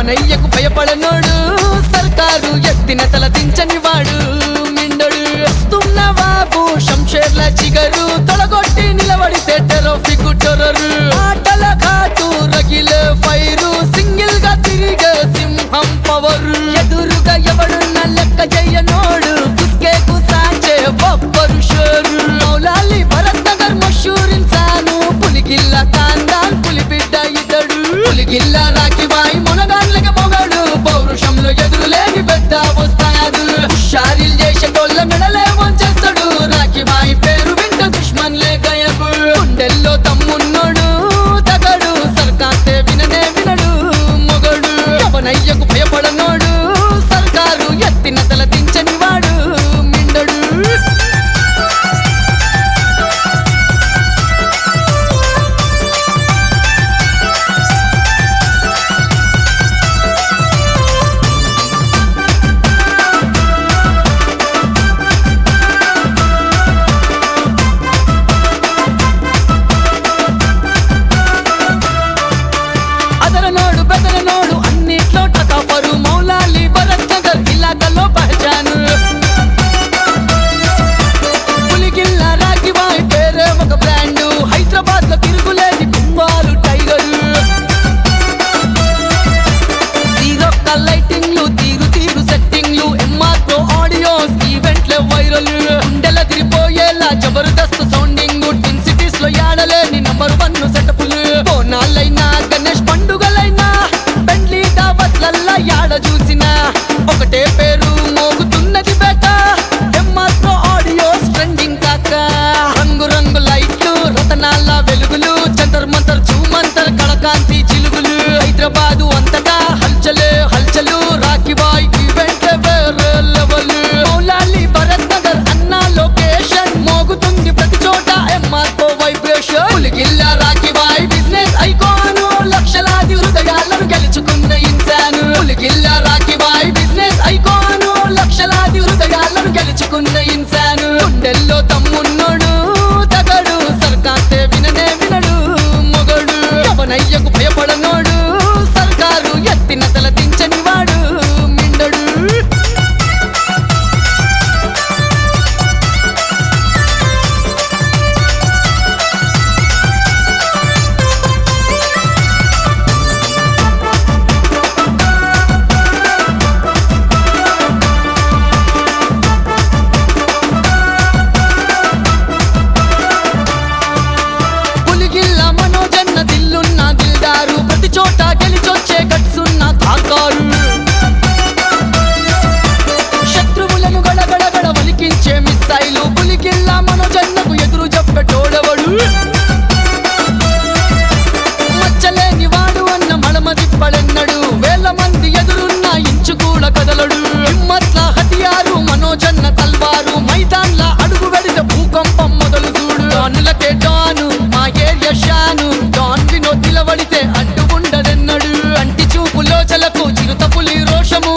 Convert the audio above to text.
ఎవనయ్యకు భయపడనోడు సర్కారు ఎత్తిన తల దించని వాడు మిండడు వస్తున్న బాబు శంషేర్ల చిగరు తొలగొట్టి నిలబడితే ట్రాఫిక్ టెర్రరు ఆటల ఘాటు రగిలే ఫైరు సింగిల్ గా తిరిగే సింహం పవరు ఎదురుగా ఎవడున్న లెక్క చెయ్యనోడు కుస్కేకు సాచే బొబ్బరు షేరు మౌలాలి భరత్ నగర్ మషూర్ ఇన్సాను పులిగిల్ల కాందాన్ పులిబిడ్డ ఇతడు పులిగిల్ల రాకిబాయి మునగాన్లకి మొగడు పౌరుషంలో ఎదురులేని పెద్ద వస్తాడు షారిల్ చేసేటోళ్ళ మెడలే వంచేస్తాడు రాకిబాయి పేరు వింట దుష్మన్లే గయబు గుండెల్లో తమ్మున్నోడు తగడు సర్కాస్తే విననే వినడు మొగడు ఎవనయ్యకు భయపడనోడు సర్కారు ఎత్తిన తల దించని వాడు మిండడు అదరనోడు బెదరనోడు అన్నిట్లో టకాపరు మౌలాలి భరత్ నగర్ ఇలాకలో పహచాను పులిగిల్ల రాకిబాయి పేరే ఒక బ్రాండు హైదరాబాద్ లో తిరుగులేని కుంభాలు టైగరు తీరొక్క లైటింగ్లు తీరు తీరు సెట్టింగ్లు ఎంఆర్ ప్రో ఆడియోస్ ఈవెంట్లే వైరల్ గుండెల తిరిపోయేలా జబర్దస్త్ సౌండింగ్ ట్విన్ సిటీస్ లో యాడలేని నంబర్ 1 సెటపులు బోనాలైనా గణేష్ పండుగలైనా బెండ్లీ దావత్లల్లా యాడ చూసినా ఒకటే పేరు మోగుతున్నది బేట ఎంఆర్ ప్రో ఆడియోస్ ట్రెండింగ్ కాక రంగు రంగు లైట్లు రతనాల వెలుగులు జంతర్ మంతర్ జూమంతర్ కళకాంతి చిలుగులు హైదరాబాదు అంతటా హల్చలే హల్చలు రాకిబాయ్ ఈవెంట్ వేరే లెవెల్ మౌలాలి భరత్ నగర్ అన్నా లొకేషన్ మోగుతుంది ప్రతి చోట MR pro vibration Puligilla Rocky Bhai business icon లక్షలాది హృదయాలను గెలుచుకున్న ఇన్సాను పులిగిల్ల రాకిబాయ్ బిజినెస్ ఐకాను లక్షలాది హృదయాలను గెలుచుకున్న ఇన్సాను గుండెల్లో తమ్మున్నోడు తగడు సర్కాస్తే విననే వినడు మొగడు ఎవనయ్యకు భయపడనోడు సర్కారు ఎత్తిన తల దించని వాడు మిండడు పులిగిల్ల మనోజన్న దిల్లున్న దిల్దారు ప్రతి చోట గెలిచొచ్చే గట్సున్న కాకారు శత్రువులను గడగడగడ వలికించే మిస్సైలు పులిగిల్ల మనోజన్నకు ఎదురు చెప్పటోడవడు మచ్చలేని వాడు అన్న మడమ తిప్పడెన్నడు వేల మంది ఎదురున్న ఇంచు కూడా కదలడు హిమ్మత్ల హతియారు మనోజన్న తల్వారు మైదాన్ల అడుగు వెడితే భూకంపం మొదలు చూడు డానులకే డాను మా ఏరియా షాను డాన్ వినోద్ నిలబడితే అడ్డు ఉండదెన్నడు అంటి చూపులో చలకు చిరుత పులి రోషము